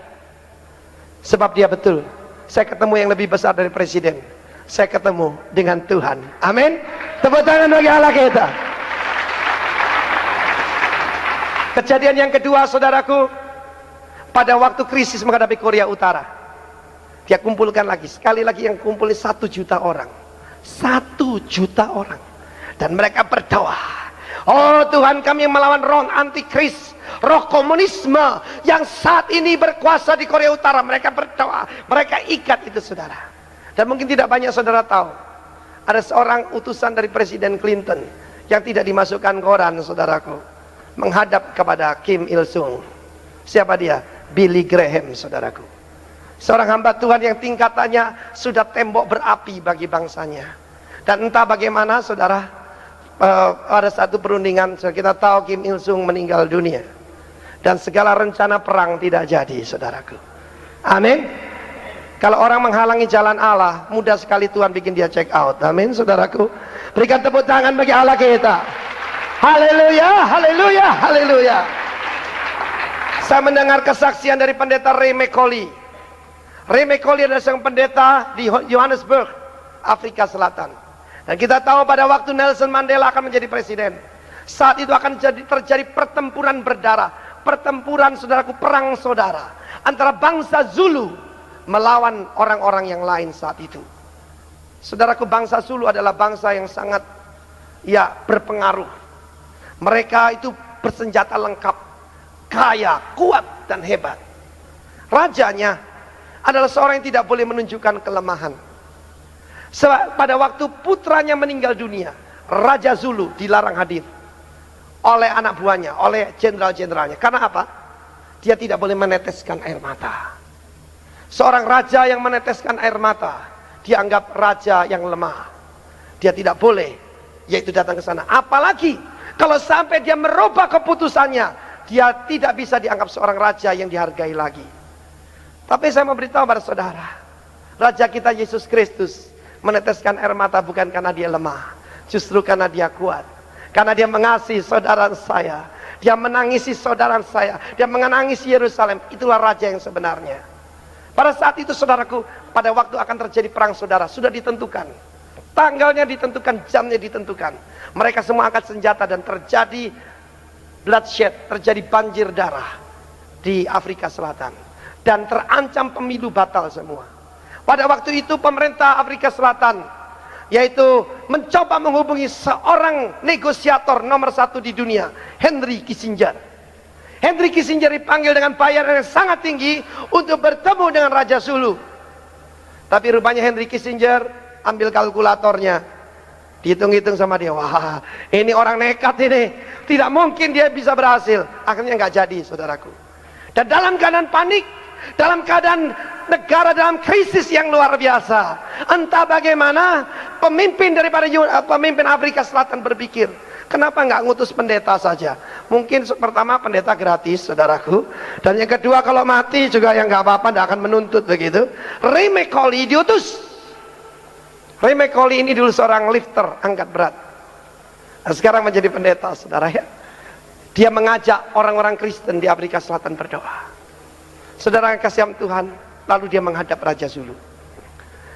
S1: Sebab dia betul. Saya ketemu yang lebih besar dari presiden. Saya ketemu dengan Tuhan. Amin. Tepuk tangan bagi Allah kita. Kejadian yang kedua, saudaraku, pada waktu krisis menghadapi Korea Utara, dia kumpulkan lagi. Sekali lagi yang kumpulin 1 juta orang. 1 juta orang. Dan mereka berdoa. Oh Tuhan, kami melawan roh antikris, roh komunisme yang saat ini berkuasa di Korea Utara. Mereka berdoa, mereka ikat itu, saudara. Dan mungkin tidak banyak saudara tahu, ada seorang utusan dari Presiden Clinton yang tidak dimasukkan koran, saudaraku, menghadap kepada Kim Il Sung. Siapa dia? Billy Graham, saudaraku. Seorang hamba Tuhan yang tingkatannya sudah tembok berapi bagi bangsanya. Dan entah bagaimana, saudara, ada satu perundingan, kita tahu Kim Il Sung meninggal dunia. Dan segala rencana perang tidak jadi, saudaraku. Amin. Kalau orang menghalangi jalan Allah, mudah sekali Tuhan bikin dia check out. Amin, saudaraku. Berikan tepuk tangan bagi Allah kita. Haleluya, haleluya, haleluya. Saya mendengar kesaksian dari pendeta Ray McCauley. Ray McCauley adalah seorang pendeta di Johannesburg, Afrika Selatan. Dan kita tahu pada waktu Nelson Mandela akan menjadi presiden, saat itu akan terjadi pertempuran berdarah. Pertempuran, saudaraku, perang saudara antara bangsa Zulu melawan orang-orang yang lain saat itu. Saudaraku, bangsa Zulu adalah bangsa yang sangat berpengaruh. Mereka itu bersenjata lengkap, kaya, kuat, dan hebat. Rajanya adalah seorang yang tidak boleh menunjukkan kelemahan. Pada waktu putranya meninggal dunia, Raja Zulu dilarang hadir oleh anak buahnya, oleh jenderal-jenderalnya. Karena apa? Dia tidak boleh meneteskan air mata. Seorang raja yang meneteskan air mata dianggap raja yang lemah. Dia tidak boleh, yaitu datang ke sana. Apalagi kalau sampai dia merubah keputusannya, dia tidak bisa dianggap seorang raja yang dihargai lagi. Tapi saya mau beritahu pada saudara, Raja kita Yesus Kristus meneteskan air mata bukan karena dia lemah, justru karena dia kuat. Karena dia mengasihi saudara saya, dia menangisi saudara saya, dia menangisi Yerusalem. Itulah raja yang sebenarnya. Pada saat itu saudaraku, pada waktu akan terjadi perang saudara, sudah ditentukan. Tanggalnya ditentukan, jamnya ditentukan. Mereka semua angkat senjata dan terjadi bloodshed, terjadi banjir darah di Afrika Selatan. Dan terancam pemilu batal semua. Pada waktu itu pemerintah Afrika Selatan, yaitu mencoba menghubungi seorang negosiator nomor 1 di dunia, Henry Kissinger. Henry Kissinger dipanggil dengan bayaran yang sangat tinggi untuk bertemu dengan Raja Zulu. Tapi rupanya Henry Kissinger ambil kalkulatornya, dihitung-hitung sama dia. Wah, ini orang nekat ini, tidak mungkin dia bisa berhasil. Akhirnya nggak jadi, saudaraku. Dan dalam keadaan panik, dalam keadaan negara dalam krisis yang luar biasa, entah bagaimana pemimpin daripada pemimpin Afrika Selatan berpikir, kenapa nggak ngutus pendeta saja? Mungkin pertama pendeta gratis, saudaraku, dan yang kedua kalau mati juga yang nggak apa-apa, nggak akan menuntut begitu. Ray McCauley diutus. Ray McCauley ini dulu seorang lifter angkat berat, nah, sekarang menjadi pendeta, saudara ya. Dia mengajak orang-orang Kristen di Afrika Selatan berdoa. Saudara yang kasih Tuhan, lalu dia menghadap Raja Zulu.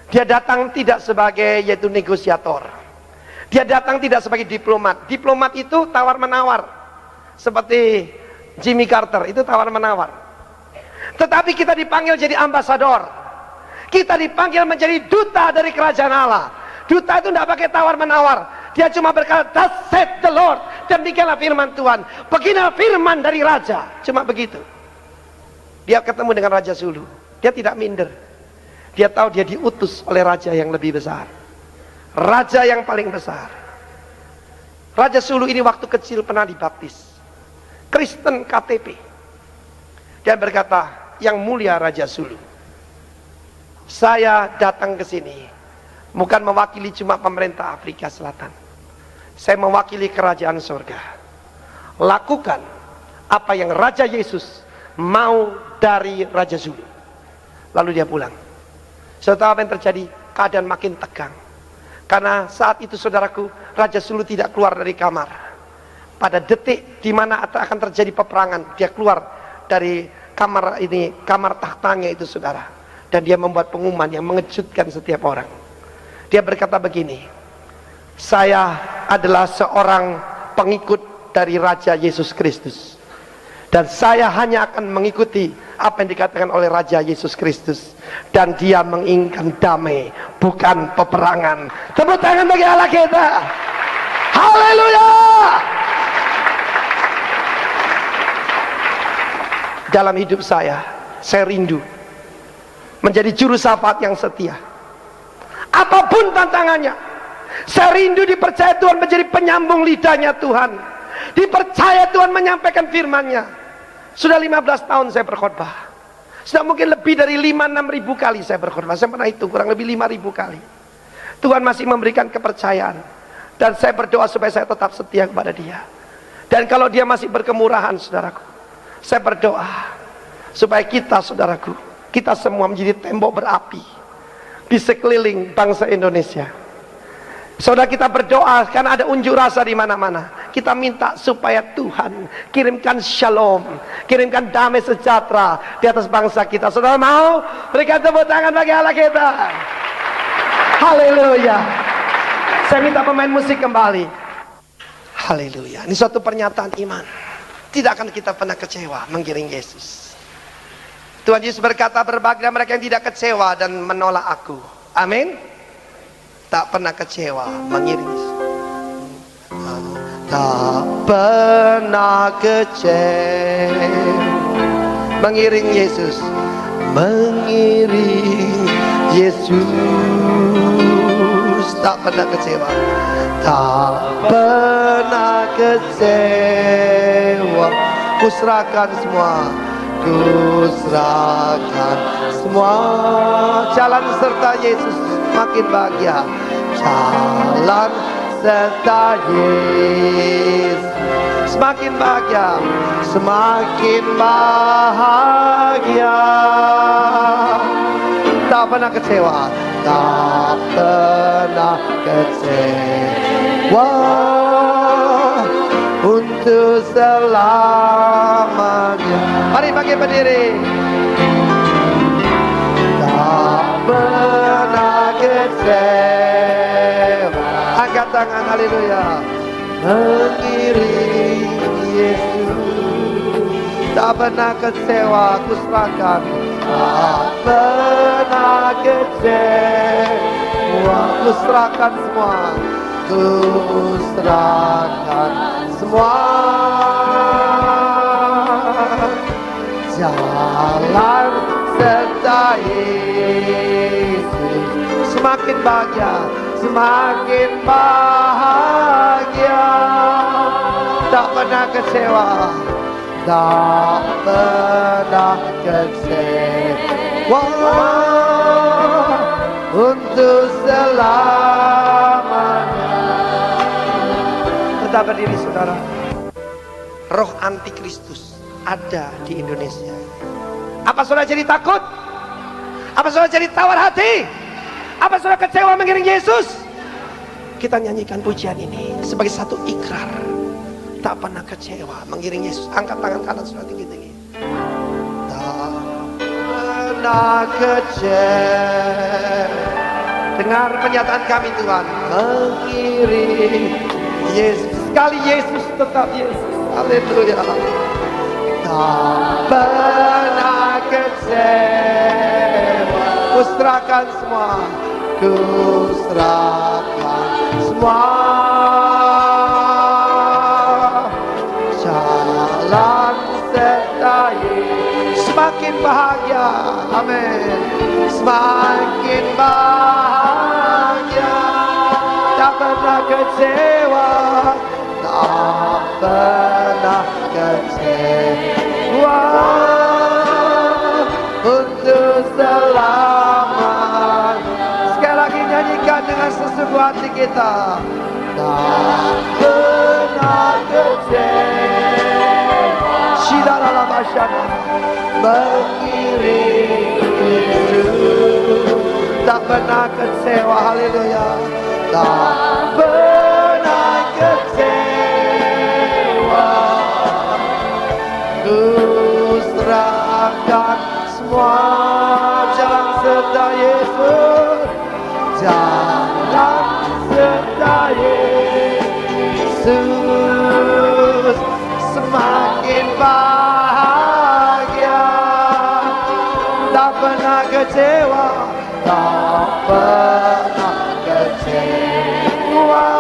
S1: Dia datang tidak sebagai yaitu negosiator. Dia datang tidak sebagai diplomat. Diplomat itu tawar-menawar. Seperti Jimmy Carter, itu tawar-menawar. Tetapi kita dipanggil jadi ambasador. Kita dipanggil menjadi duta dari kerajaan Allah. Duta itu tidak pakai tawar-menawar. Dia cuma berkata, "Thus saith the Lord." Demikianlah firman Tuhan. Beginilah firman dari Raja. Cuma begitu. Dia ketemu dengan Raja Zulu. Dia tidak minder. Dia tahu dia diutus oleh raja yang lebih besar. Raja yang paling besar. Raja Zulu ini waktu kecil pernah dibaptis. Kristen KTP. Dia berkata, "Yang mulia Raja Zulu, saya datang ke sini bukan mewakili cuma pemerintah Afrika Selatan. Saya mewakili kerajaan surga. Lakukan apa yang Raja Yesus mau dari Raja Zulu." Lalu dia pulang. Saudara, apa yang terjadi? Keadaan makin tegang. Karena saat itu saudaraku, Raja Zulu tidak keluar dari kamar. Pada detik di mana akan terjadi peperangan, dia keluar dari kamar ini, kamar tahtanya itu, saudara. Dan dia membuat pengumuman yang mengejutkan setiap orang. Dia berkata begini, "Saya adalah seorang pengikut dari Raja Yesus Kristus. Dan saya hanya akan mengikuti apa yang dikatakan oleh Raja Yesus Kristus. Dan dia menginginkan damai, bukan peperangan." Tepuk tangan bagi Allah kita. Haleluya. Dalam hidup saya rindu menjadi juru syafaat yang setia. Apapun tantangannya, saya rindu dipercaya Tuhan menjadi penyambung lidahnya Tuhan. Dipercaya Tuhan menyampaikan firman-Nya. Sudah 15 tahun saya berkhotbah. Sudah mungkin lebih dari 5-6 ribu kali saya berkhotbah. Saya pernah hitung, kurang lebih 5 ribu kali. Tuhan masih memberikan kepercayaan. Dan saya berdoa supaya saya tetap setia kepada Dia. Dan kalau Dia masih berkemurahan, saudaraku, saya berdoa supaya kita, saudaraku, kita semua menjadi tembok berapi di sekeliling bangsa Indonesia. Saudara, kita berdoa karena ada unjuk rasa di mana-mana. Kita minta supaya Tuhan kirimkan shalom, kirimkan damai sejahtera di atas bangsa kita. Saudara mau? Berikan tepuk tangan bagi Allah kita. Haleluya. Saya minta pemain musik kembali. Haleluya. Ini suatu pernyataan iman. Tidak akan kita pernah kecewa mengiring Yesus. Tuhan Yesus berkata, "Berbahagia mereka yang tidak kecewa dan menolak aku." Amin. Tak pernah kecewa mengiring Yesus. Tak pernah kecewa mengiring Yesus. mengiring Yesus. Tak pernah kecewa, tak pernah kecewa. Ku serahkan semua, ku serahkan semua. Jalan serta Yesus makin bahagia. Jalan serta Yesus semakin bahagia, semakin bahagia. Tak pernah kecewa, tak pernah kecewa. Untuk selamanya. Mari bagi berdiri. Tak pernah kecewa. Angkat tangan, haleluya. Mengiring Yesus. Tak pernah kecewa, ku serahkan. Tak pernah kecewa, ku serahkan semua. Ku serahkan semua. Jalan serta Yesus semakin bahagia, semakin bahagia. Tak pernah kecewa, tak pernah kecewa. Untuk selamanya. Tetap berdiri saudara. Roh antikristus ada di Indonesia. Apa saudara jadi takut? Apa saudara jadi tawar hati? Apa saudara kecewa mengiring Yesus? Kita nyanyikan pujian ini sebagai satu ikrar. Tak pernah kecewa mengiring Yesus. Angkat tangan kanan saudara tinggi-tinggi. Tak pernah kecewa. Dengar pernyataan kami Tuhan. Mengiring Yesus. Sekali Yesus tetap Yesus. Haleluya. Tak pernah kecewa. Ku serahkan semua. Ku serahkan semua. Jalan serta Yesus semakin bahagia. Amin. Semakin bahagia. Tak pernah kecewa. Tak pernah kecewa. Untuk selamat. Sekali lagi nyanyikan dengan sesungguh hati kita. Tak pernah kecewa. Shidara Basyana mengiring Yesus. Tak pernah kecewa. Haleluya. Tak pernah kecewa. Ku serahkan semua. Jalan serta Yesus. Jalan serta Yesus semakin bahagia. Tak pernah kecewa. Tak pernah kecewa.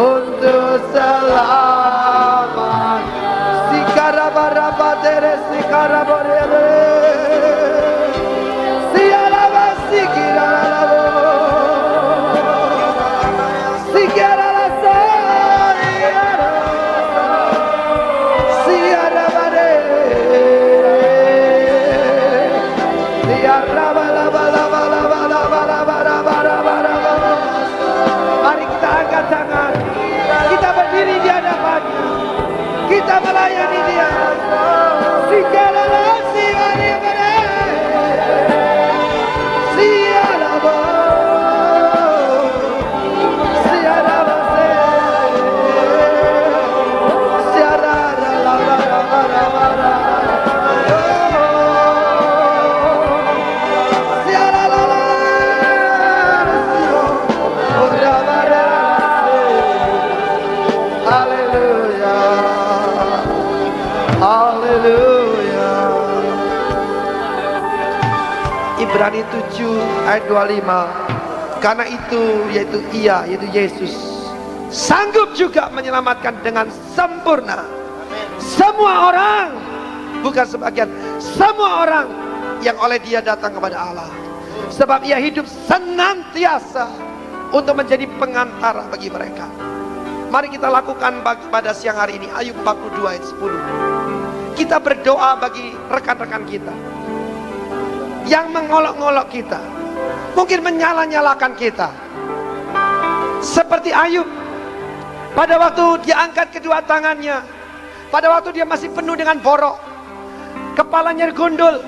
S1: Untuk selamanya. Sikarabarabadere sikaraborere. Siaraba sikirarabo. Sikirara sayara. Siarabare. Siarabalabalabalabalabalabalabalabalabalabalabala. Mari kita angkat tangan. Kita berdiri di hadapannya. Kita melayani Dia. Sikirara siarabare. Siarabo. Siarabase. Siarabalabalabala. Ibrani 7 ayat 25. Karena itu, yaitu Ia, yaitu Yesus, sanggup juga menyelamatkan dengan sempurna semua orang bukan sebagian. Semua orang yang oleh dia datang kepada Allah. Sebab ia hidup senantiasa untuk menjadi pengantara bagi mereka. Mari kita lakukan pada siang hari ini Ayub 42 ayat 10. Kita berdoa bagi rekan-rekan kita yang mengolok-ngolok kita, mungkin menyala-nyalakan kita. Seperti Ayub, pada waktu dia angkat kedua tangannya, pada waktu dia masih penuh dengan borok, kepalanya gundul,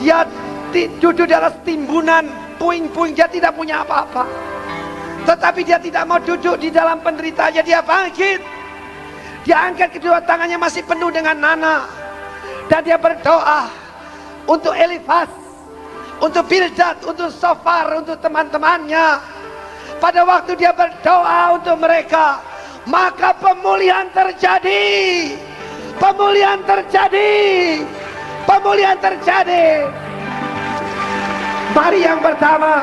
S1: dia duduk di atas timbunan puing-puing, dia tidak punya apa-apa. Tetapi dia tidak mau duduk di dalam penderitaannya, dia bangkit. Dia angkat kedua tangannya masih penuh dengan nanah, dan dia berdoa untuk Elifaz, untuk Bildad, untuk Sofar, untuk teman-temannya. Pada waktu dia berdoa untuk mereka, maka pemulihan terjadi. Pemulihan terjadi. Pemulihan terjadi. Mari yang pertama,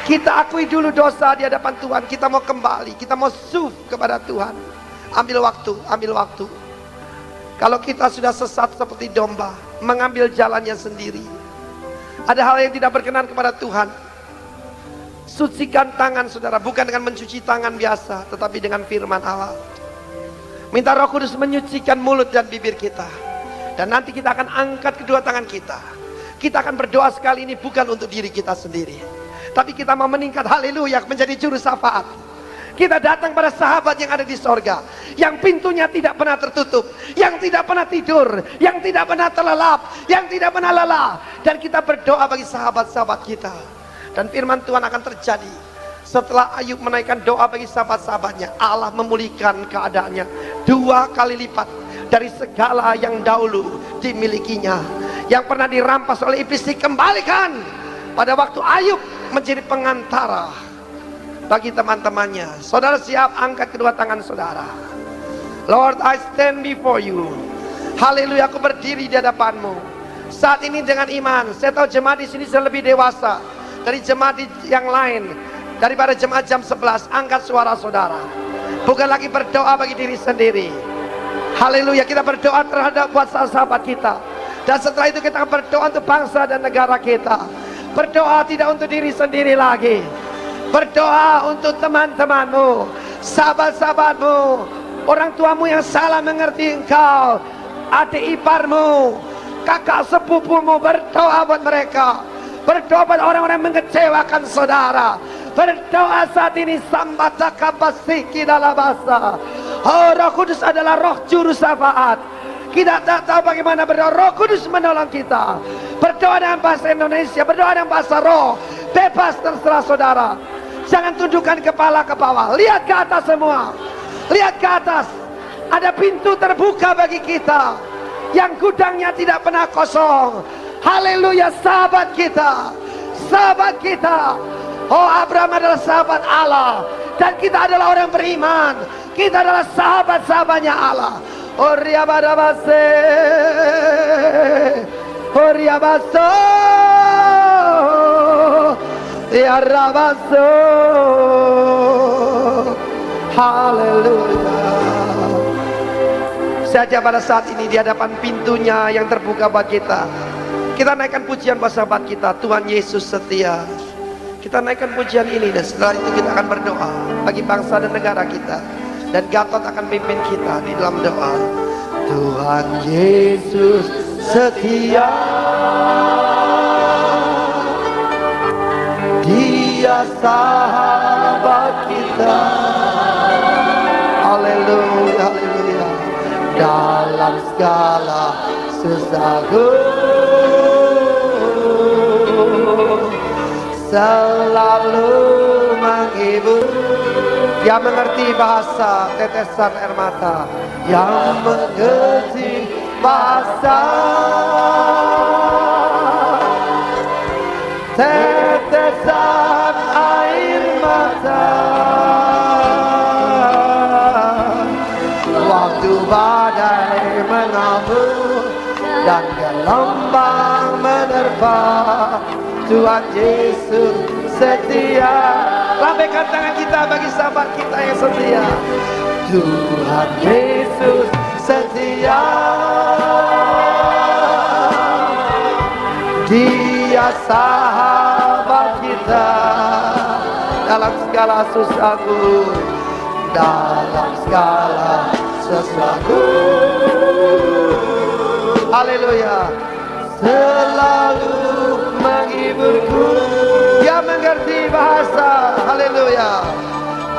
S1: kita akui dulu dosa di hadapan Tuhan. Kita mau kembali, kita mau suf kepada Tuhan. Ambil waktu, ambil waktu. Kalau kita sudah sesat seperti domba, mengambil jalannya sendiri, ada hal yang tidak berkenan kepada Tuhan, sucikan tangan saudara, bukan dengan mencuci tangan biasa, tetapi dengan firman Allah. Minta Roh Kudus menyucikan mulut dan bibir kita. Dan nanti kita akan angkat kedua tangan kita. Kita akan berdoa sekali ini bukan untuk diri kita sendiri, tapi kita mau meningkat, haleluya, menjadi juru syafaat. Kita datang pada sahabat yang ada di sorga, yang pintunya tidak pernah tertutup, yang tidak pernah tidur, yang tidak pernah terlelap, yang tidak pernah lelah. Dan kita berdoa bagi sahabat-sahabat kita. Dan firman Tuhan akan terjadi. Setelah Ayub menaikkan doa bagi sahabat-sahabatnya, Allah memulihkan keadaannya 2 kali lipat dari segala yang dahulu dimilikinya. Yang pernah dirampas oleh iblis dikembalikan pada waktu Ayub menjadi pengantara bagi teman-temannya. Saudara siap? Angkat kedua tangan saudara. Lord, I stand before you. Haleluya, aku berdiri di hadapanmu saat ini dengan iman. Saya tahu jemaat di sini sudah lebih dewasa dari jemaat yang lain, daripada jemaat jam 11. Angkat suara saudara. Bukan lagi berdoa bagi diri sendiri. Haleluya, kita berdoa terhadap buat sahabat kita. Dan setelah itu kita akan berdoa untuk bangsa dan negara kita. Berdoa tidak untuk diri sendiri lagi. Berdoa untuk teman-temanmu, sahabat-sahabatmu, orang tuamu yang salah mengerti engkau, adik iparmu, kakak sepupumu. Berdoa buat mereka. Berdoa buat orang-orang yang mengecewakan saudara. Berdoa saat ini, sambataka basiki dalam bahasa. Oh, Roh Kudus adalah roh juru syafaat. Kita tak tahu bagaimana berdoa, Roh Kudus menolong kita. Berdoa dengan bahasa Indonesia, berdoa dengan bahasa roh. Bebas, terserah saudara. Jangan tundukkan kepala ke bawah. Lihat ke atas semua. Lihat ke atas. Ada pintu terbuka bagi kita, yang gudangnya tidak pernah kosong. Haleluya, sahabat kita. Sahabat kita. Oh, Abraham adalah sahabat Allah, dan kita adalah orang beriman. Kita adalah sahabat-sahabatnya Allah. Oriabadabase, Oriabaso, Yarabaso. Haleluya. Saja pada saat ini di hadapan pintunya yang terbuka buat kita, kita naikkan pujian buat sahabat kita. Tuhan Yesus setia. Kita naikkan pujian ini, dan setelah itu kita akan berdoa bagi bangsa dan negara kita. Dan Gatot akan pimpin kita di dalam doa. Tuhan Yesus setia, Dia sahabat kita. Haleluya, haleluya. Dalam segala susahku selalu menghibur. Yang mengerti bahasa tetesan air mata, yang mengerti bahasa tetesan air mata. Waktu badai mengamuk dan gelombang menerpa, Tuhan Yesus setia. Lambaikan tangan kita bagi sahabat kita yang setia. Tuhan Yesus setia. sahabat kita dalam segala susahku, dalam segala sesuatu. Haleluya. Selalu menghiburku. Dia mengerti bahasa. Haleluya.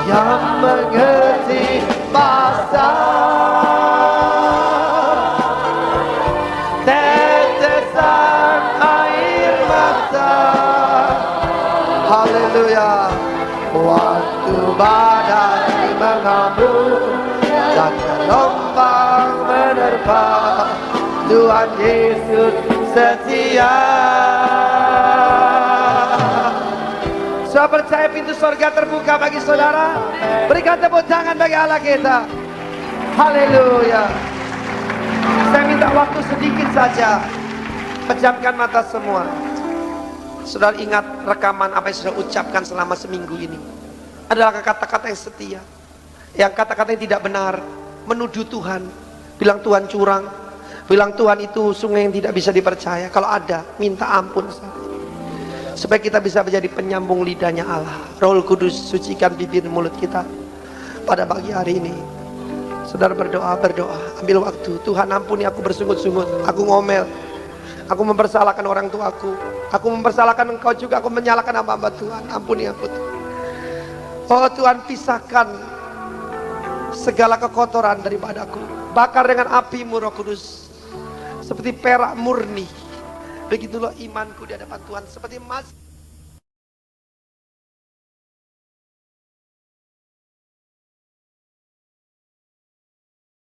S1: Yang mengerti bahasa. Tetesan air mata. Haleluya. Waktu badai mengamuk dan gelombang menerpa, Tuhan Yesus setia. Saya percaya pintu surga terbuka bagi saudara. Berikan tepuk tangan bagi Allah kita. Haleluya. Saya minta waktu sedikit saja. Pejamkan mata semua. Saudara ingat rekaman apa yang sudah ucapkan selama seminggu ini. Adalah kata-kata yang setia. Yang kata-kata yang tidak benar. Menuduh Tuhan. Bilang Tuhan curang. Bilang Tuhan itu sungai yang tidak bisa dipercaya. Kalau ada, minta ampun saja. Supaya kita bisa menjadi penyambung lidahnya Allah. Roh Kudus sucikan bibir mulut kita pada pagi hari ini. Saudara berdoa. Ambil waktu. Tuhan ampuni aku bersungut-sungut. Aku ngomel. Aku mempersalahkan orang tuaku. Aku mempersalahkan engkau juga. Aku menyalahkan hamba-hamba Tuhan. Ampuni aku Tuhan. Oh Tuhan, pisahkan segala kekotoran daripadaku. Bakar dengan api-Mu Roh Kudus. Seperti perak murni. Begitulah imanku di hadapan Tuhan. Seperti emas